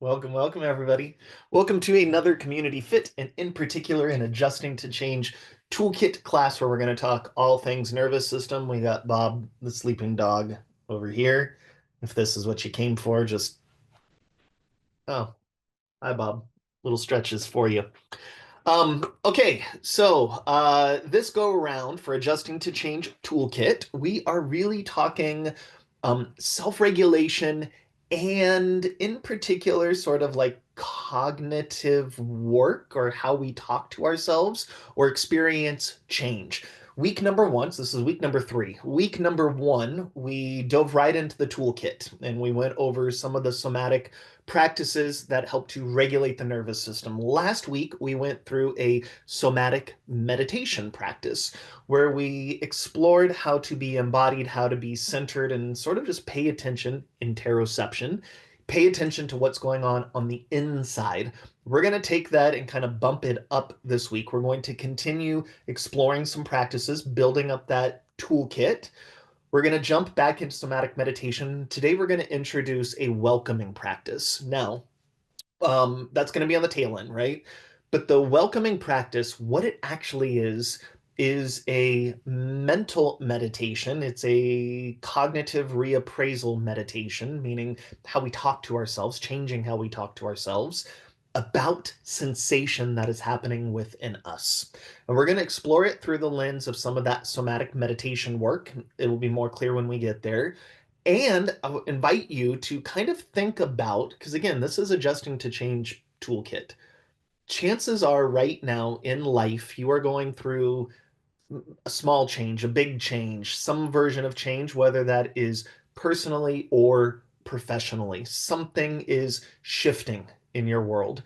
Welcome, welcome, everybody. Welcome to another Community Fit, and in particular, an Adjusting to Change Toolkit class where we're going to talk all things nervous system. We got Bob, the sleeping dog, over here. If this is what you came for, just, oh, hi, Bob. Little stretches for you. Okay, so this go around for Adjusting to Change Toolkit, we are really talking self-regulation and in particular sort of like cognitive work or how we talk to ourselves or experience change. Week number one, so this is week number 3. Week number 1, we dove right into the toolkit and we went over some of the somatic practices that help to regulate the nervous system. Last week, we went through a somatic meditation practice where we explored how to be embodied, how to be centered, and sort of just pay attention, interoception, pay attention to what's going on the inside. We're going to take that and kind of bump it up this week. We're going to continue exploring some practices, building up that toolkit. We're going to jump back into somatic meditation. Today, we're going to introduce a welcoming practice. Now, that's going to be on the tail end, right? But the welcoming practice, what it actually is a mental meditation. It's a cognitive reappraisal meditation, meaning how we talk to ourselves, changing how we talk to ourselves about sensation that is happening within us. And we're going to explore it through the lens of some of that somatic meditation work. It will be more clear when we get there. And I'll invite you to kind of think about, because again, this is Adjusting to Change Toolkit. Chances are right now in life, you are going through a small change, a big change, some version of change, whether that is personally or professionally. Something is shifting in your world.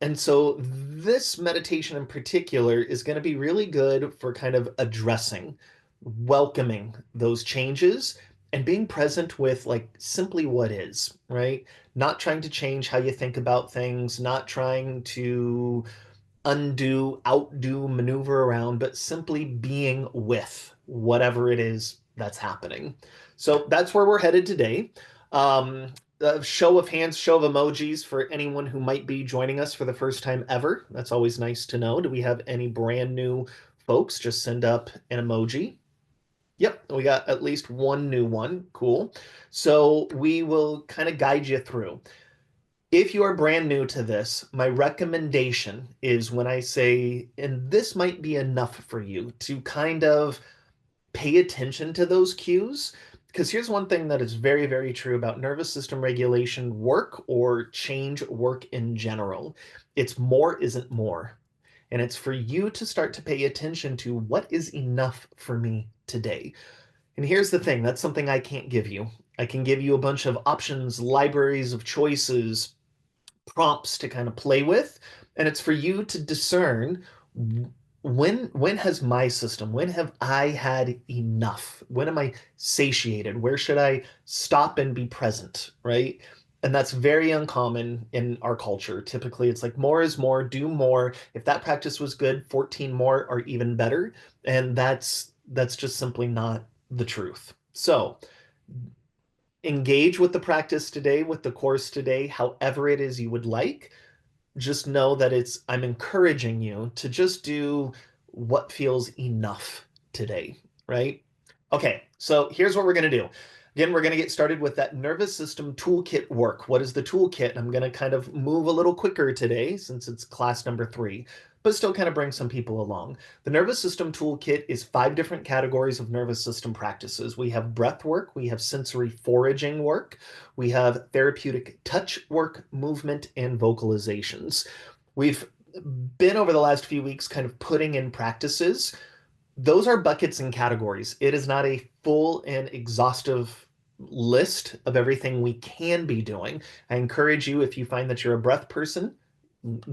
And so this meditation in particular is going to be really good for kind of addressing, welcoming those changes and being present with like simply what is, right? Not trying to change how you think about things, not trying to undo, outdo, maneuver around, but simply being with whatever it is that's happening. So that's where we're headed today. A show of hands, show of emojis for anyone who might be joining us for the first time ever. That's always nice to know. Do we have any brand new folks? Just send up an emoji. Yep, we got at least one new one. Cool. So we will kind of guide you through. If you are brand new to this, my recommendation is when I say, and this might be enough for you to kind of pay attention to those cues. Because here's one thing that is very, very true about nervous system regulation work or change work in general. It's more isn't more. And it's for you to start to pay attention to what is enough for me today. And here's the thing, that's something I can't give you. I can give you a bunch of options, libraries of choices, prompts to kind of play with, and it's for you to discern when has my system, when have I had enough, when am I satiated, where should I stop and be present, right? And that's very uncommon in our culture. Typically it's like more is more, do more. If that practice was good, 14 more are even better, and that's just simply not the truth. So engage with the practice today, with the course today, however it is you would like. Just know that I'm encouraging you to just do what feels enough today, right? Okay, so here's what we're going to do. Again, we're going to get started with that nervous system toolkit work. What is the toolkit? I'm going to kind of move a little quicker today since it's class number 3, but still kind of bring some people along. The nervous system toolkit is 5 different categories of nervous system practices. We have breath work, we have sensory foraging work, we have therapeutic touch work, movement, and vocalizations. We've been over the last few weeks kind of putting in practices. Those are buckets and categories. It is not a full and exhaustive list of everything we can be doing. I encourage you, if you find that you're a breath person,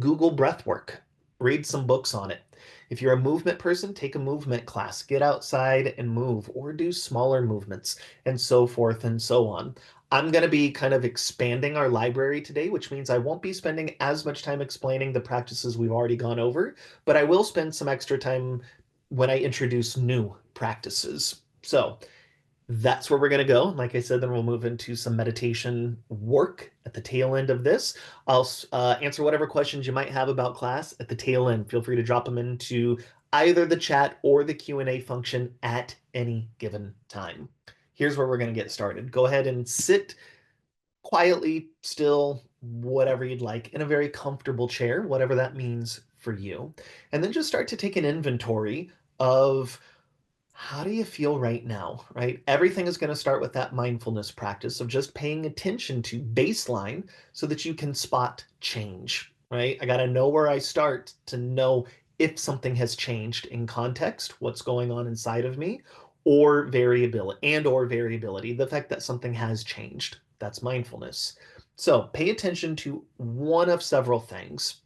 Google breath work, read some books on it. If you're a movement person, take a movement class, get outside and move, or do smaller movements, and so forth and so on. I'm going to be kind of expanding our library today, which means I won't be spending as much time explaining the practices we've already gone over, but I will spend some extra time when I introduce new practices. So That's where we're going to go. Like I said, then we'll move into some meditation work at the tail end of this. I'll answer whatever questions you might have about class at the tail end. Feel free to drop them into either the chat or the Q&A function at any given time. Here's where we're going to get started. Go ahead and sit quietly, still, whatever you'd like, in a very comfortable chair, whatever that means for you. And then just start to take an inventory of how do you feel right now, right? Everything is going to start with that mindfulness practice of just paying attention to baseline so that you can spot change, right? I got to know where I start to know if something has changed in context, what's going on inside of me, or variability, the fact that something has changed. That's mindfulness. So pay attention to one of several things.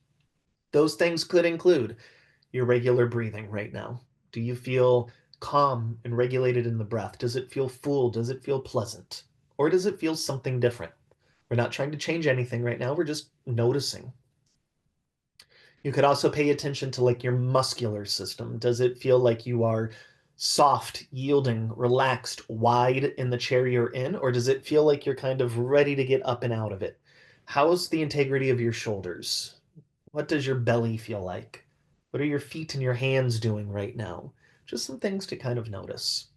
Those things could include your regular breathing right now. Do you feel calm and regulated in the breath? Does it feel full? Does it feel pleasant? Or does it feel something different? We're not trying to change anything right now. We're just noticing. You could also pay attention to like your muscular system. Does it feel like you are soft, yielding, relaxed, wide in the chair you're in? Or does it feel like you're kind of ready to get up and out of it? How's the integrity of your shoulders? What does your belly feel like? What are your feet and your hands doing right now? Just some things to kind of notice.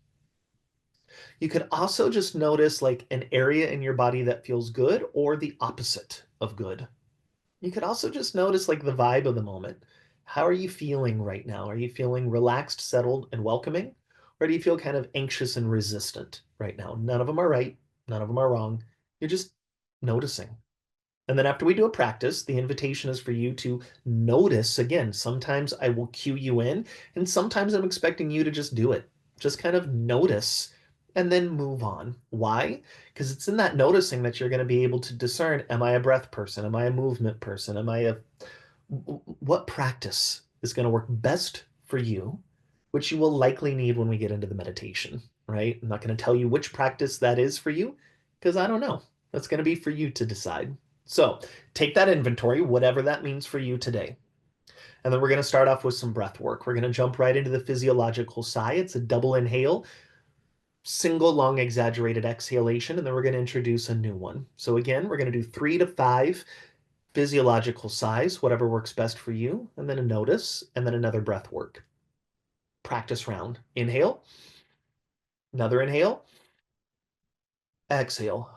You could also just notice like an area in your body that feels good or the opposite of good. You could also just notice like the vibe of the moment. How are you feeling right now? Are you feeling relaxed, settled, and welcoming? Or do you feel kind of anxious and resistant right now? None of them are right. None of them are wrong. You're just noticing. And then after we do a practice, the invitation is for you to notice again. Sometimes I will cue you in, and sometimes I'm expecting you to just do it. Just kind of notice and then move on. Why? Because it's in that noticing that you're going to be able to discern, am I a breath person? Am I a movement person? What practice is going to work best for you, which you will likely need when we get into the meditation, right? I'm not going to tell you which practice that is for you because I don't know. That's going to be for you to decide. So take that inventory, whatever that means for you today. And then we're going to start off with some breath work. We're going to jump right into the physiological sigh. It's a double inhale, single long exaggerated exhalation, and then we're going to introduce a new one. So again, we're going to do 3 to 5 physiological sighs, whatever works best for you, and then a notice, and then another breath work. Practice round. Inhale, another inhale, exhale,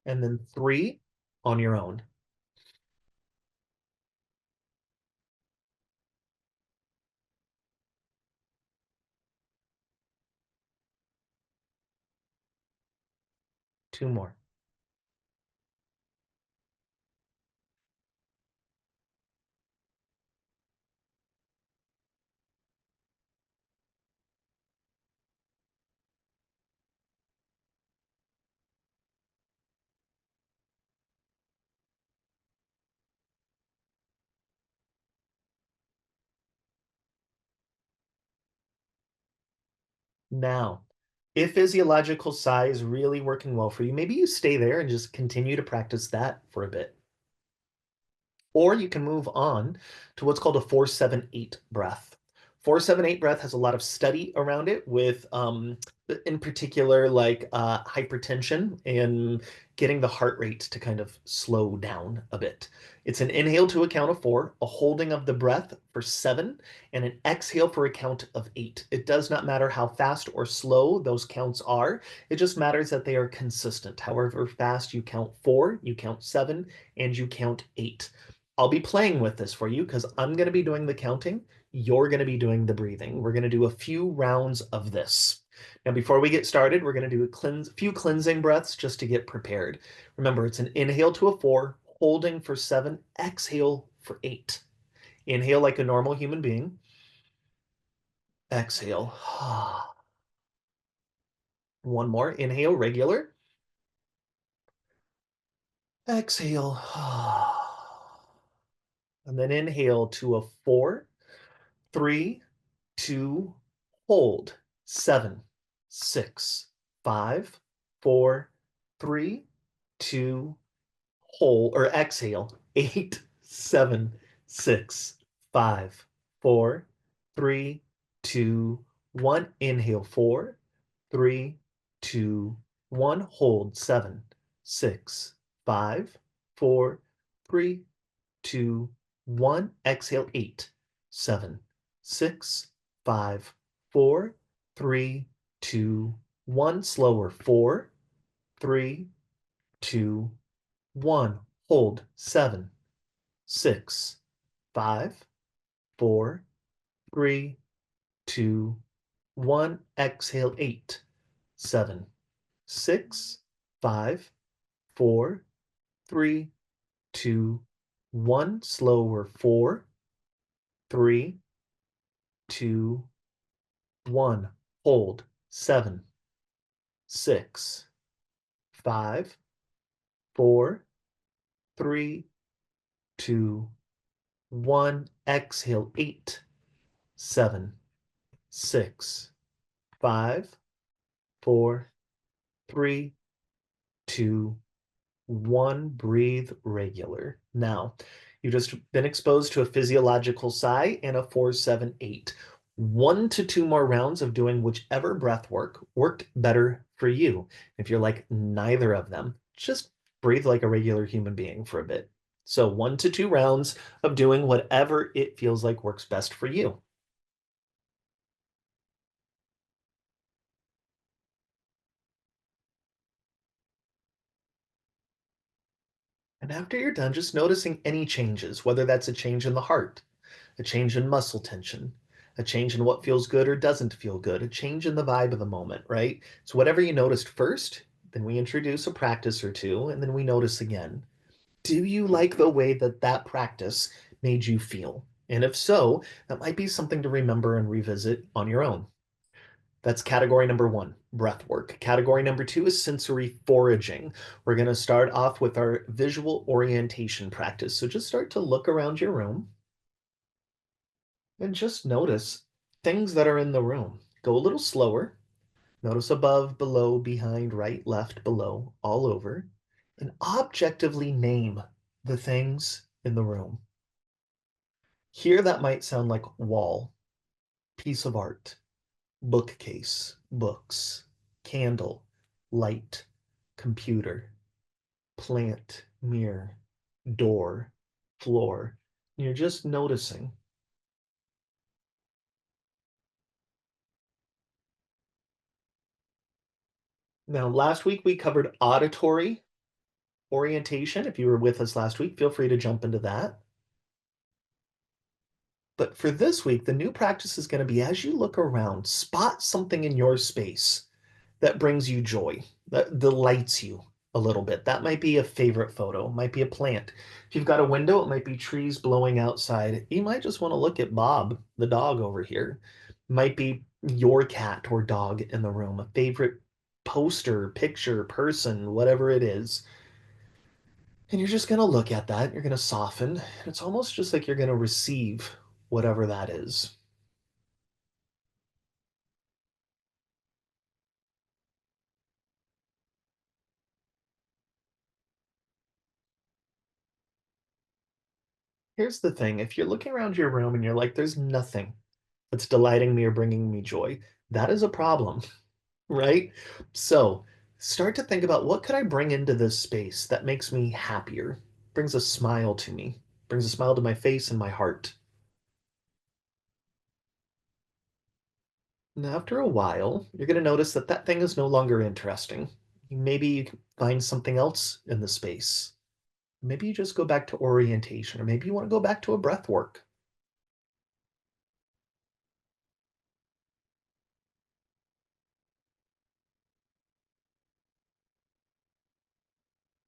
and then 3 on your own. Two more. Now, if physiological sigh is really working well for you, maybe you stay there and just continue to practice that for a bit. Or you can move on to what's called a 4-7-8 breath. 4-7-8 breath has a lot of study around it with, in particular, like hypertension and getting the heart rate to kind of slow down a bit. It's an inhale to a count of 4, a holding of the breath for 7, and an exhale for a count of 8. It does not matter how fast or slow those counts are. It just matters that they are consistent. However fast you count 4, you count 7, and you count 8. I'll be playing with this for you because I'm going to be doing the counting. You're going to be doing the breathing. We're going to do a few rounds of this. Now, before we get started, we're going to do a few cleansing breaths just to get prepared. Remember, it's an inhale to a 4, holding for 7, exhale for 8. Inhale like a normal human being. Exhale. One more. Inhale, regular. Exhale. And then inhale to a 4, 3, 2, hold. 7, 6, 5, 4, 3, 2, hold or exhale. 8, 7, 6, 5, 4, 3, 2, 1. Inhale, 4, 3, 2, 1. Hold, 7, 6, 5, 4, 3, 2, 1. Exhale, 8, 7, 6, 5, 4, 3, 2, 1. Slower, 4, 3, 2, 1. Hold, 7, 6, 5, 4, 3, 2, 1. Exhale, 8, 7, 6, 5, 4, 3, 2, 1. Slower, 4, 3, 2, 1. Hold, 7, 6, 5, 4, 3, 2, 1. Exhale, 8, 7, 6, 5, 4, 3, 2, 1. Breathe regular. Now, you've just been exposed to a physiological sigh and a 4-7-8. 1 to 2 more rounds of doing whichever breath work worked better for you. If you're like neither of them, just breathe like a regular human being for a bit. So 1 to 2 rounds of doing whatever it feels like works best for you. And after you're done, just noticing any changes, whether that's a change in the heart, a change in muscle tension, a change in what feels good or doesn't feel good, a change in the vibe of the moment, right? So, whatever you noticed first, then we introduce a practice or two, and then we notice again. Do you like the way that that practice made you feel? And if so, that might be something to remember and revisit on your own. That's category number 1, breath work. Category number 2 is sensory foraging. We're going to start off with our visual orientation practice. So just start to look around your room and just notice things that are in the room. Go a little slower. Notice above, below, behind, right, left, below, all over, and objectively name the things in the room. Here, that might sound like wall, piece of art, bookcase, books, candle, light, computer, plant, mirror, door, floor. You're just noticing. Now, last week we covered auditory orientation. If you were with us last week, feel free to jump into that. But for this week, the new practice is going to be as you look around, spot something in your space that brings you joy, that delights you a little bit. That might be a favorite photo, might be a plant. If you've got a window, it might be trees blowing outside. You might just want to look at Bob, the dog over here. Might be your cat or dog in the room, a favorite poster, picture, person, whatever it is. And you're just going to look at that. You're going to soften. It's almost just like you're going to receive whatever that is. Here's the thing, if you're looking around your room and you're like, there's nothing that's delighting me or bringing me joy, that is a problem, right? So start to think about what could I bring into this space that makes me happier, brings a smile to me, brings a smile to my face and my heart. And after a while, you're going to notice that that thing is no longer interesting. Maybe you can find something else in the space. Maybe you just go back to orientation, or maybe you want to go back to a breath work.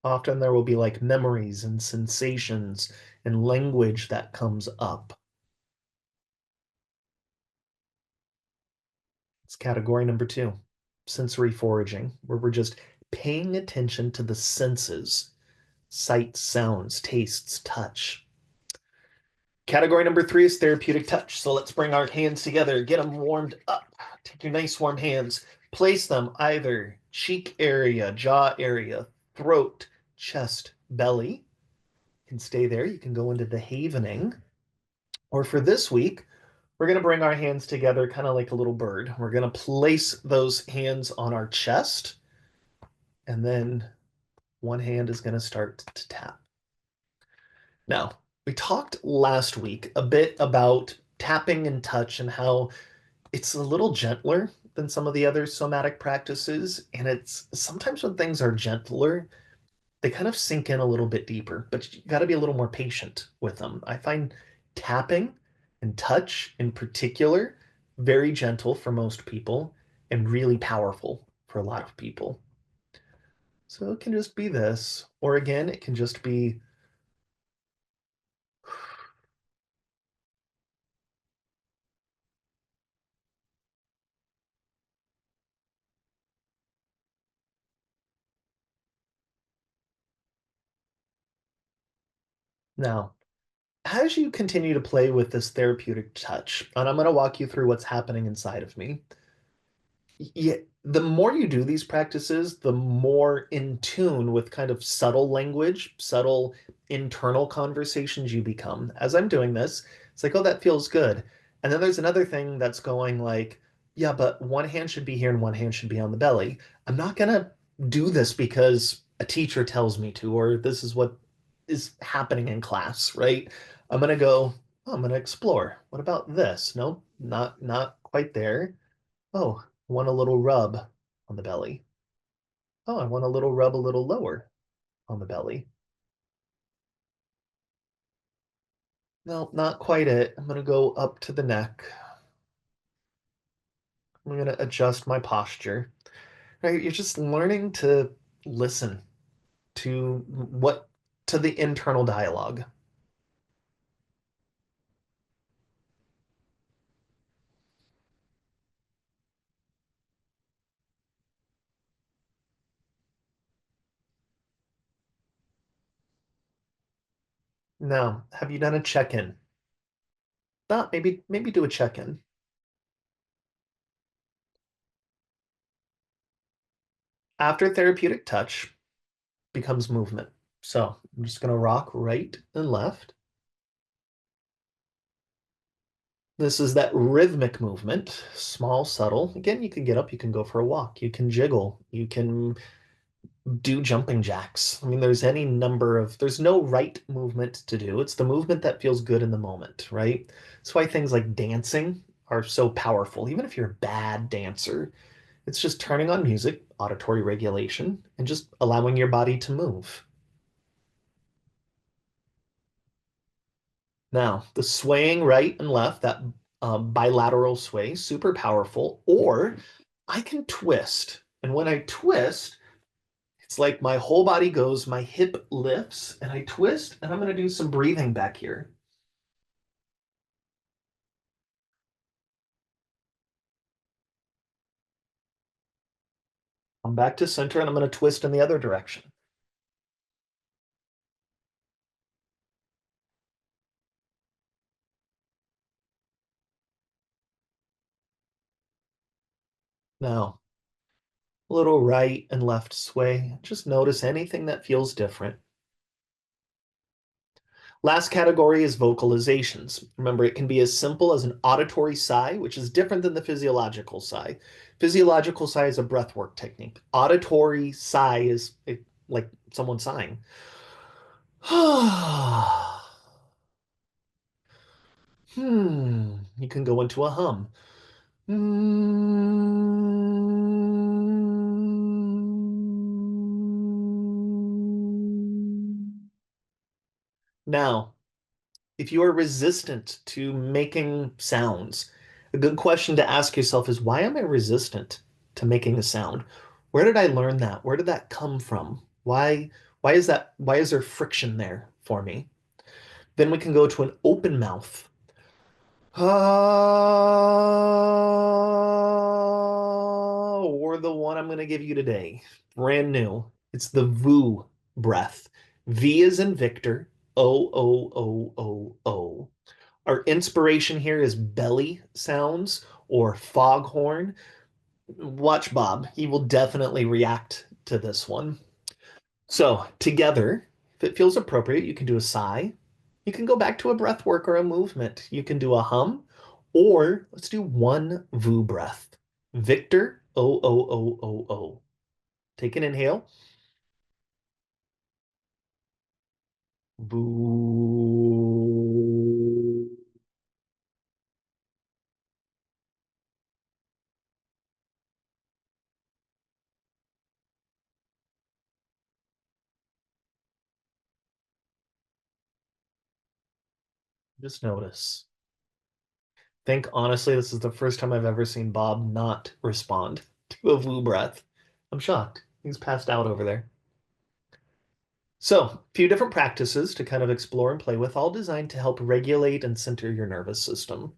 Often there will be like memories and sensations and language that comes up. It's category number 2, sensory foraging, where we're just paying attention to the senses, sight, sounds, tastes, touch. Category number 3 is therapeutic touch. So let's bring our hands together, get them warmed up. Take your nice warm hands, place them either cheek area, jaw area, throat, chest, belly. You can stay there. You can go into the havening. Or for this week, We're going to bring our hands together kind of like a little bird. We're going to place those hands on our chest, and then one hand is going to start to tap. Now, we talked last week a bit about tapping and touch and how it's a little gentler than some of the other somatic practices. And it's sometimes when things are gentler, they kind of sink in a little bit deeper, but you got to be a little more patient with them. I find tapping and touch in particular very gentle for most people and really powerful for a lot of people. So it can just be this, or again, it can just be now. As you continue to play with this therapeutic touch, and I'm going to walk you through what's happening inside of me, yeah, the more you do these practices, the more in tune with kind of subtle language, subtle internal conversations you become. As I'm doing this, it's like, oh, that feels good. And then there's another thing that's going like, yeah, but one hand should be here and one hand should be on the belly. I'm not gonna do this because a teacher tells me to, or this is what is happening in class, right? I'm gonna go, oh, I'm gonna explore. What about this? Nope, not quite there. Oh, want a little rub on the belly. Oh, I want a little rub a little lower on the belly. No, not quite it. I'm going to go up to the neck. I'm going to adjust my posture. Right? You're just learning to listen to what to the internal dialogue. Now, have you done a check-in? Not maybe do a check-in. After therapeutic touch becomes movement. So I'm just going to rock right and left. This is that rhythmic movement, small, subtle. Again, you can get up, you can go for a walk, you can jiggle, you can do jumping jacks. I mean, there's no right movement to do. It's the movement that feels good in the moment, right? That's why things like dancing are so powerful. Even if you're a bad dancer, it's just turning on music, auditory regulation, and just allowing your body to move. Now, the swaying right and left, that bilateral sway, super powerful. Or I can twist. And when I twist, it's like my whole body goes, my hip lifts, and I twist, and I'm going to do some breathing back here. I'm back to center, and I'm going to twist in the other direction. Now, a little right and left sway. Just notice anything that feels different. Last category is vocalizations. Remember, it can be as simple as an auditory sigh, which is different than the physiological sigh. Physiological sigh is a breathwork technique. Auditory sigh is like someone sighing. You can go into a hum. Now, if you are resistant to making sounds, a good question to ask yourself is, why am I resistant to making a sound? Where did I learn that? Where did that come from? Why is there friction there for me? Then we can go to an open mouth. Or the one I'm going to give you today. Brand new. It's the VU breath. V is in Victor. O, O, O, O, O. Our inspiration here is belly sounds or foghorn. Watch Bob. He will definitely react to this one. So, together, if it feels appropriate, you can do a sigh. You can go back to a breath work or a movement. You can do a hum, Or let's do one VU breath. Victor, O, O, O, O, O. Take an inhale. VU. Just notice. Think honestly, this is the first time I've ever seen Bob not respond to a VU breath. I'm shocked. He's passed out over there. So, a few different practices to kind of explore and play with, all designed to help regulate and center your nervous system.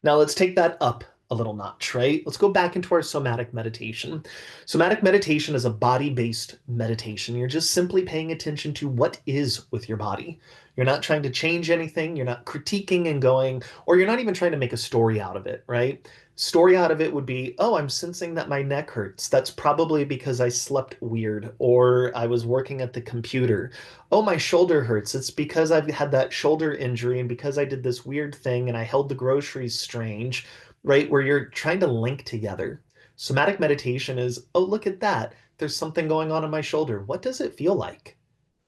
Now let's take that up a little notch, right? Let's go back into our somatic meditation. Somatic meditation is a body-based meditation. You're just simply paying attention to what is with your body. You're not trying to change anything, you're not critiquing and going, or you're not even trying to make a story out of it, right? Story out of it would be, oh, I'm sensing that my neck hurts. That's probably because I slept weird or I was working at the computer. Oh, my shoulder hurts. It's because I've had that shoulder injury and because I did this weird thing and I held the groceries strange, right? Where you're trying to link together. Somatic meditation is, oh, look at that. There's something going on in my shoulder. What does it feel like?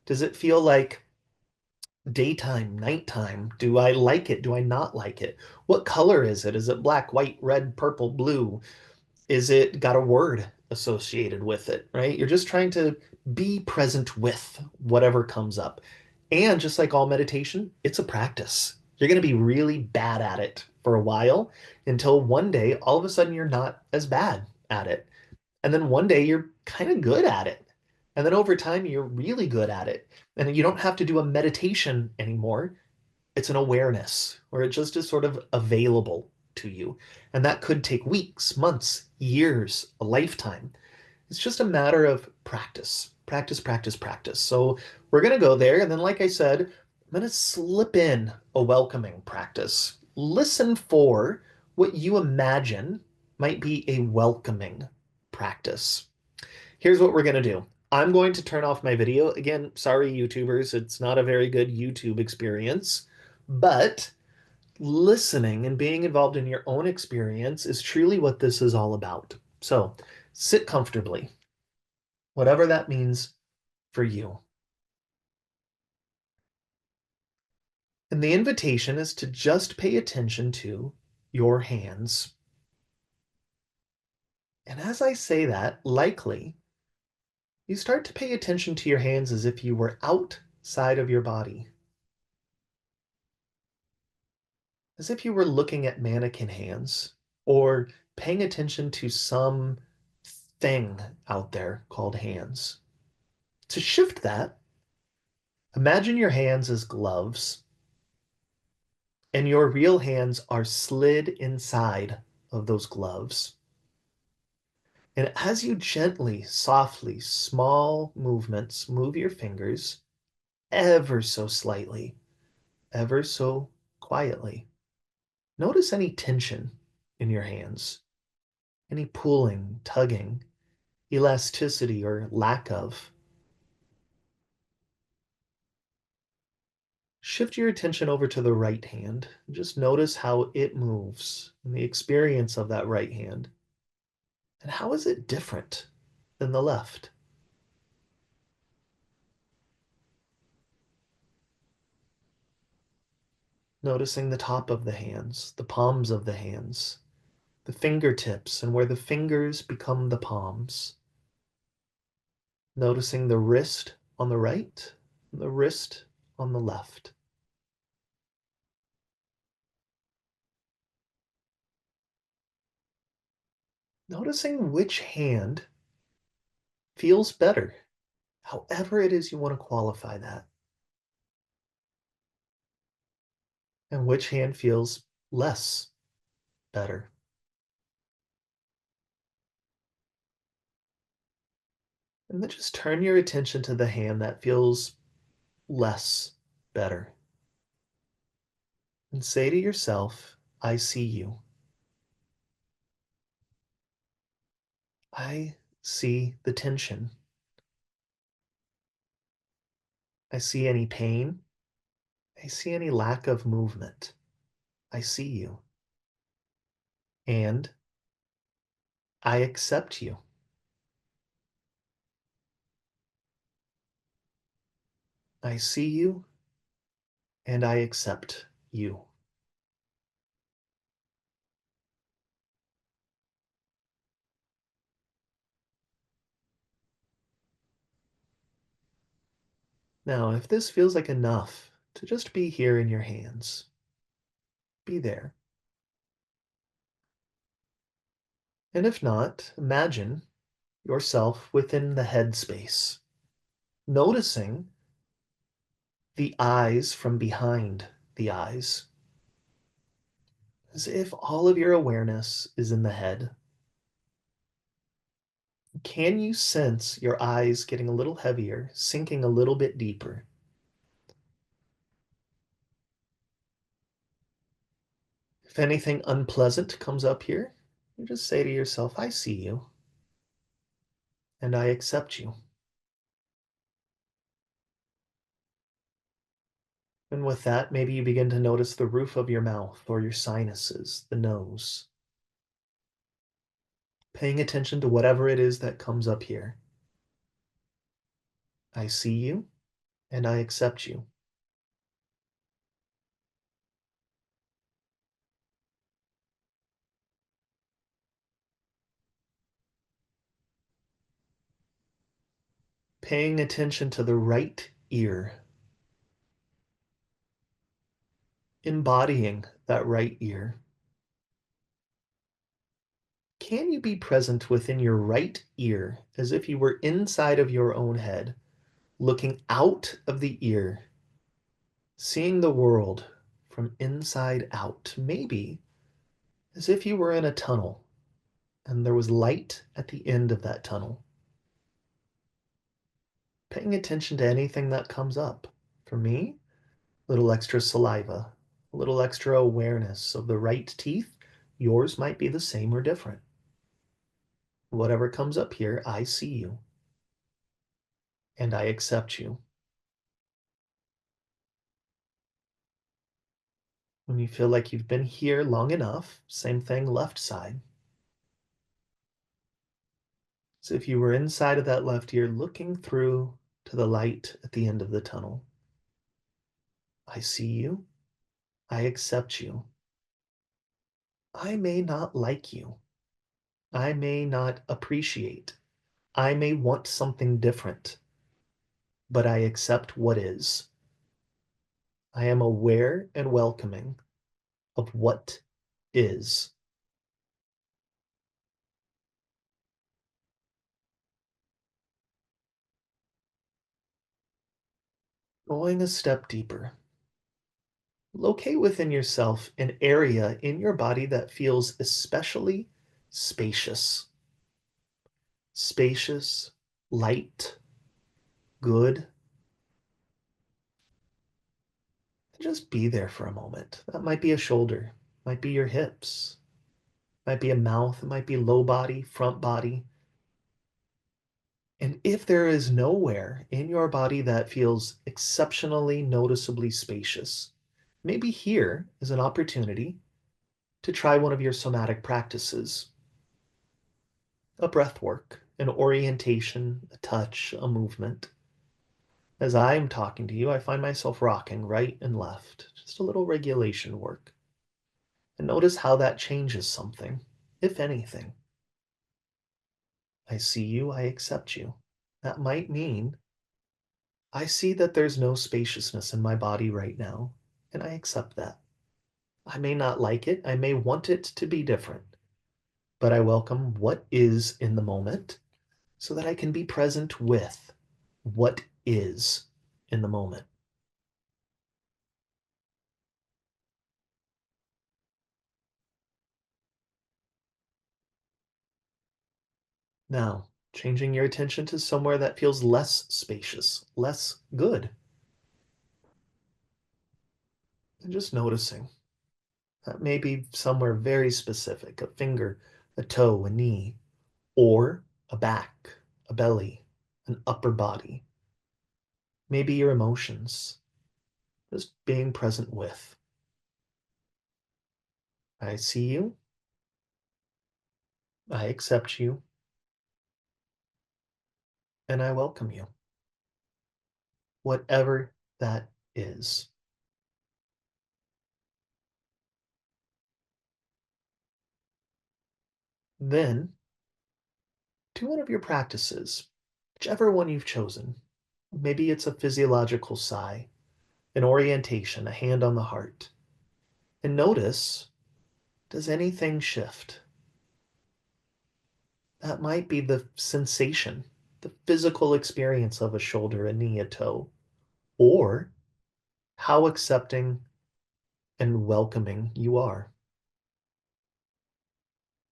Does it feel like daytime, nighttime? Do I like it? Do I not like it? What color is it? Is it black, white, red, purple, blue? Is it got a word associated with it, right? You're just trying to be present with whatever comes up. And just like all meditation, it's a practice. You're going to be really bad at it for a while until one day, all of a sudden, you're not as bad at it. And then one day, you're kind of good at it. And then over time, you're really good at it. And you don't have to do a meditation anymore. It's an awareness where it just is sort of available to you. And that could take weeks, months, years, a lifetime. It's just a matter of practice, practice, practice, practice. So we're going to go there. And then, like I said, I'm going to slip in a welcoming practice. Listen for what you imagine might be a welcoming practice. Here's what we're going to do. I'm going to turn off my video. Again, sorry, YouTubers, it's not a very good YouTube experience, but listening and being involved in your own experience is truly what this is all about. So sit comfortably, whatever that means for you. And the invitation is to just pay attention to your hands. And as I say that, likely you start to pay attention to your hands as if you were outside of your body, as if you were looking at mannequin hands or paying attention to some thing out there called hands. To shift that, imagine your hands as gloves, and your real hands are slid inside of those gloves. And as you gently, softly, small movements move your fingers ever so slightly, ever so quietly, notice any tension in your hands, any pulling, tugging, elasticity, or lack of. Shift your attention over to the right hand. Just notice how it moves and the experience of that right hand. And how is it different than the left? Noticing the top of the hands, the palms of the hands, the fingertips, and where the fingers become the palms. Noticing the wrist on the right, and the wrist on the left. Noticing which hand feels better, however it is you want to qualify that, and which hand feels less better. And then just turn your attention to the hand that feels less better. And say to yourself, I see you. I see the tension. I see any pain. I see any lack of movement. I see you. and I accept you. I see you and I accept you. Now, if this feels like enough to just be here in your hands, be there. And if not, imagine yourself within the head space, noticing the eyes from behind the eyes, as if all of your awareness is in the head. Can you sense your eyes getting a little heavier, sinking a little bit deeper? If anything unpleasant comes up here, you just say to yourself, I see you and I accept you. And with that, maybe you begin to notice the roof of your mouth or your sinuses, the nose, paying attention to whatever it is that comes up here. I see you and I accept you. Paying attention to the right ear, embodying that right ear. Can you be present within your right ear as if you were inside of your own head, looking out of the ear, seeing the world from inside out? Maybe as if you were in a tunnel and there was light at the end of that tunnel. Paying attention to anything that comes up. For me, a little extra saliva, a little extra awareness of the right teeth. Yours might be the same or different. Whatever comes up here, I see you and I accept you. When you feel like you've been here long enough, same thing, left side. As if you were inside of that left ear looking through to the light at the end of the tunnel. I see you. I accept you. I may not like you. I may not appreciate. I may want something different, but I accept what is. I am aware and welcoming of what is. Going a step deeper, locate within yourself an area in your body that feels especially spacious. Spacious, light, good. Just be there for a moment. That might be a shoulder, might be your hips, might be a mouth, it might be low body, front body. And if there is nowhere in your body that feels exceptionally noticeably spacious, maybe here is an opportunity to try one of your somatic practices, a breath work, an orientation, a touch, a movement. As I'm talking to you, I find myself rocking right and left, just a little regulation work. And notice how that changes something, if anything. I see you, I accept you. That might mean I see that there's no spaciousness in my body right now, and I accept that. I may not like it, I may want it to be different, but I welcome what is in the moment so that I can be present with what is in the moment. Now, changing your attention to somewhere that feels less spacious, less good, and just noticing. That may be somewhere very specific, a finger, a toe, a knee, or a back, a belly, an upper body. Maybe your emotions, just being present with. I see you I accept you and I welcome you, whatever that is. Then do one of your practices, whichever one you've chosen. Maybe it's a physiological sigh, an orientation, a hand on the heart. And notice, does anything shift? That might be the sensation, the physical experience of a shoulder, a knee, a toe, or how accepting and welcoming you are.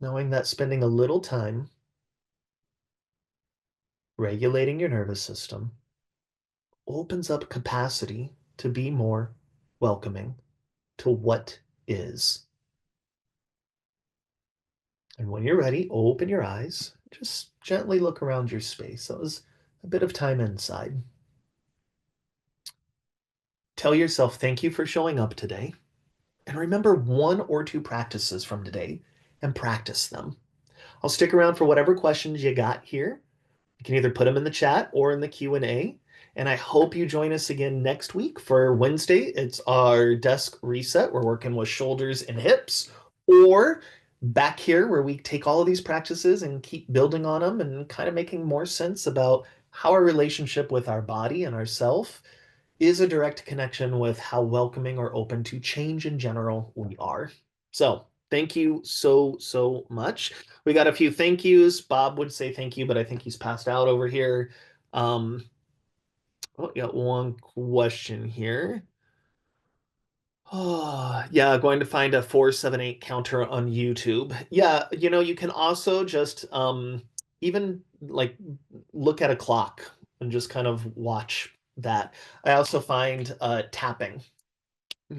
Knowing that spending a little time regulating your nervous system opens up capacity to be more welcoming to what is. And when you're ready, open your eyes. Just gently look around your space. That was a bit of time inside. Tell yourself thank you for showing up today. And remember one or two practices from today and practice them. I'll stick around for whatever questions you got here. You can either put them in the chat or in the Q&A. And I hope you join us again next week for Wednesday. It's our desk reset. We're working with shoulders and hips, or back here where we take all of these practices and keep building on them and kind of making more sense about how our relationship with our body and ourself is a direct connection with how welcoming or open to change in general we are. So thank you so, so much. We got a few thank yous. Bob would say thank you, but I think he's passed out over here. Um, oh, got one question here. Oh, yeah, going to find a 478 counter on YouTube. Yeah, you can also just even like look at a clock and just kind of watch that. I also find tapping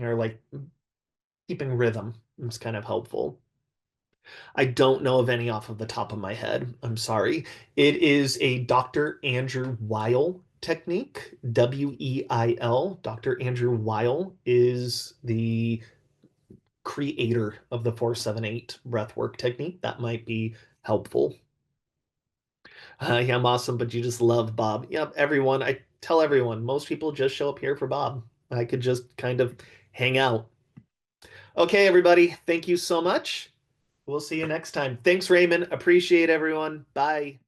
or like keeping rhythm is kind of helpful. I don't know of any off of the top of my head. I'm sorry. It is a Dr. Andrew Weil technique, Weil. Dr. Andrew Weil is the creator of the 478 breathwork technique. That might be helpful. Yeah, I'm awesome, but you just love Bob. Yep, everyone. I tell everyone, most people just show up here for Bob. I could just kind of hang out. Okay, everybody. Thank you so much. We'll see you next time. Thanks, Raymond. Appreciate everyone. Bye.